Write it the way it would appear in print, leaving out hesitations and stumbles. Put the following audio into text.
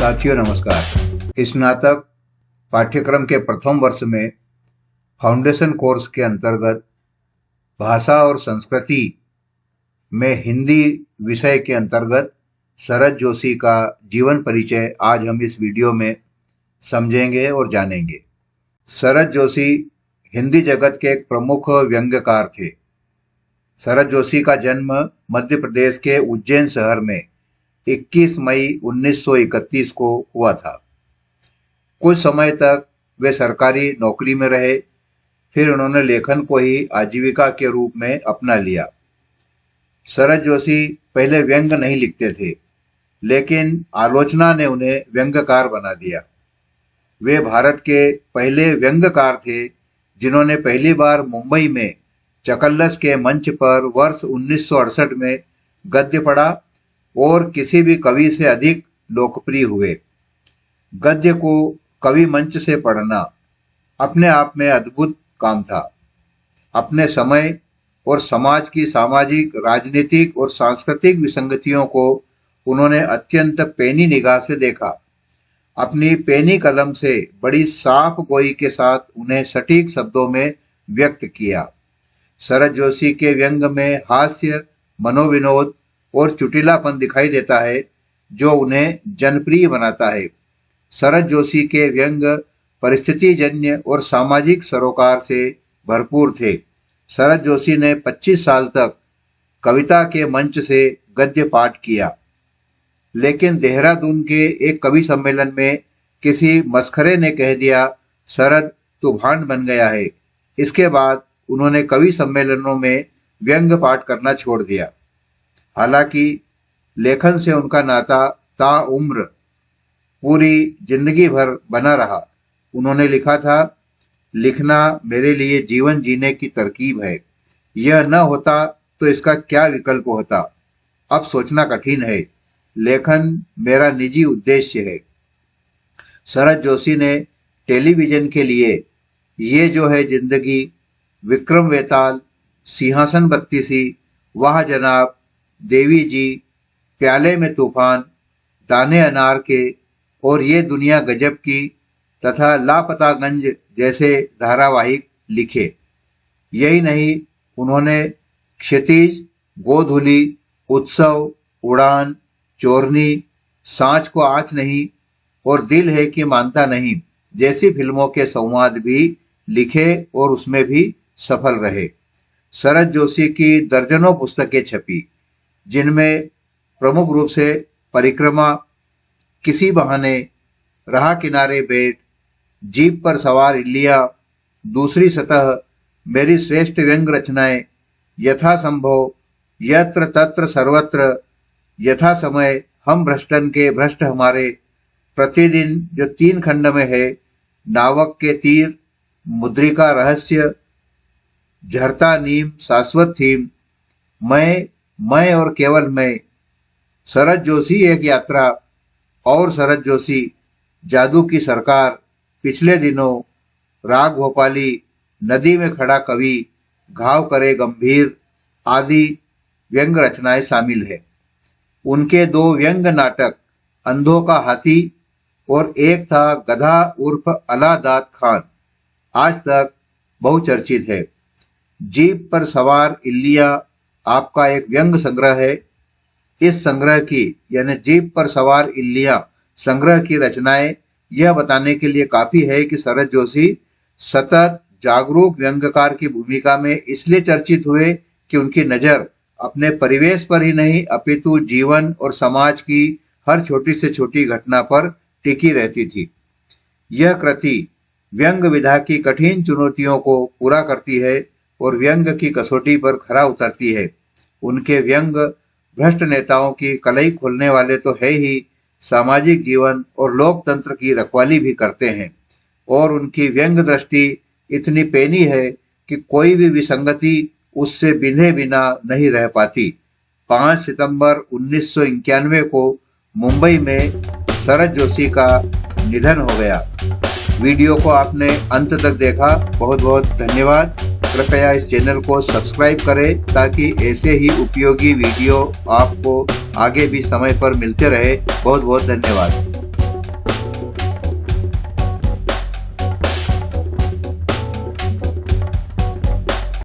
साथियों नमस्कार। स्नातक पाठ्यक्रम के प्रथम वर्ष में फाउंडेशन कोर्स के अंतर्गत भाषा और संस्कृति में हिंदी विषय के अंतर्गत शरद जोशी का जीवन परिचय आज हम इस वीडियो में समझेंगे और जानेंगे। शरद जोशी हिंदी जगत के एक प्रमुख व्यंग्यकार थे। शरद जोशी का जन्म मध्य प्रदेश के उज्जैन शहर में 21 मई 1931 को हुआ था। कुछ समय तक वे सरकारी नौकरी में रहे, फिर उन्होंने लेखन को ही आजीविका के रूप में अपना लिया। शरद जोशी पहले व्यंग्य नहीं लिखते थे, लेकिन आलोचना ने उन्हें व्यंग्यकार बना दिया। वे भारत के पहले व्यंग्यकार थे जिन्होंने पहली बार मुंबई में चकल्लस के मंच पर वर्ष 1968 में गद्य पढ़ा और किसी भी कवि से अधिक लोकप्रिय हुए। गद्य को कवि मंच से पढ़ना अपने आप में अद्भुत काम था। अपने समय और समाज की सामाजिक, राजनीतिक और सांस्कृतिक विसंगतियों को उन्होंने अत्यंत पैनी निगाह से देखा। अपनी पैनी कलम से बड़ी साफ गोई के साथ उन्हें सटीक शब्दों में व्यक्त किया। शरद जोशी के व्यंग्य में हास्य, मनोविनोद और चुटिलापन दिखाई देता है, जो उन्हें जनप्रिय बनाता है। शरद जोशी के व्यंग्य परिस्थितिजन्य और सामाजिक सरोकार से भरपूर थे। शरद जोशी ने 25 साल तक कविता के मंच से गद्य पाठ किया, लेकिन देहरादून के एक कवि सम्मेलन में किसी मस्खरे ने कह दिया, शरद तू भांड बन गया है। इसके बाद उन्होंने कवि सम्मेलनों में व्यंग्य पाठ करना छोड़ दिया। हालांकि लेखन से उनका नाता ताउम्र पूरी जिंदगी भर बना रहा। उन्होंने लिखा था, लिखना मेरे लिए जीवन जीने की तरकीब है। यह न होता तो इसका क्या विकल्प होता। अब सोचना कठिन है। लेखन मेरा निजी उद्देश्य है। शरद जोशी ने टेलीविजन के लिए ये जो है जिंदगी, विक्रम वेताल, सिंहासन बत्तीसी, वाह जनाब, देवी जी, प्याले में तूफान, दाने अनार के और ये दुनिया गजब की तथा लापतागंज जैसे धारावाहिक लिखे। यही नहीं, उन्होंने क्षितिज, गोधूली, उत्सव, उड़ान, चोरनी, सांच को आँच नहीं और दिल है कि मानता नहीं जैसी फिल्मों के संवाद भी लिखे और उसमें भी सफल रहे। शरद जोशी की दर्जनों पुस्तकें छपी, जिनमें प्रमुख रूप से परिक्रमा, किसी बहाने, राह किनारे बैठ, जीप पर सवार इल्लिया, दूसरी सतह, मेरी श्रेष्ठ व्यंग्य रचनाएं, यथा संभव, यत्र तत्र सर्वत्र, यथा समय, हम भ्रष्टन के भ्रष्ट हमारे, प्रतिदिन जो 3 खंड में है, नावक के तीर, मुद्रिका रहस्य, झरता नीम, शाश्वत थीम, मैं और केवल मैं, शरद जोशी एक यात्रा और शरद जोशी, जादू की सरकार, पिछले दिनों, राग भोपाली, नदी में खड़ा कवि, घाव करे गंभीर आदि व्यंग्य रचनाएं शामिल है। उनके 2 व्यंग्य नाटक अंधों का हाथी और एक था गधा उर्फ अलादात खान आज तक बहुचर्चित है। जीप पर सवार इल्लिया आपका एक व्यंग्य संग्रह है। इस संग्रह की यानी जीप पर सवार इल्लिया संग्रह की रचनाएं यह बताने के लिए काफी है कि शरद जोशी सतत जागरूक व्यंग्यकार की भूमिका में इसलिए चर्चित हुए कि उनकी नजर अपने परिवेश पर ही नहीं अपितु जीवन और समाज की हर छोटी से छोटी घटना पर टिकी रहती थी। यह कृति व्यंग्य विधा की कठिन चुनौतियों को पूरा करती है और व्यंग्य की कसौटी पर खरा उतरती है। उनके व्यंग्य भ्रष्ट नेताओं की कलई खोलने वाले तो है ही, सामाजिक जीवन और लोकतंत्र की रखवाली भी करते हैं। और उनकी व्यंग्य दृष्टि इतनी पैनी है कि कोई भी विसंगति उससे बिंधे बिना नहीं रह पाती। 5 सितंबर 1991 को मुंबई में शरद जोशी का निधन हो गया। वीडियो को आपने अंत तक देखा, बहुत बहुत धन्यवाद। कृपया इस चैनल को सब्सक्राइब करें ताकि ऐसे ही उपयोगी वीडियो आपको आगे भी समय पर मिलते रहे। बहुत बहुत धन्यवाद।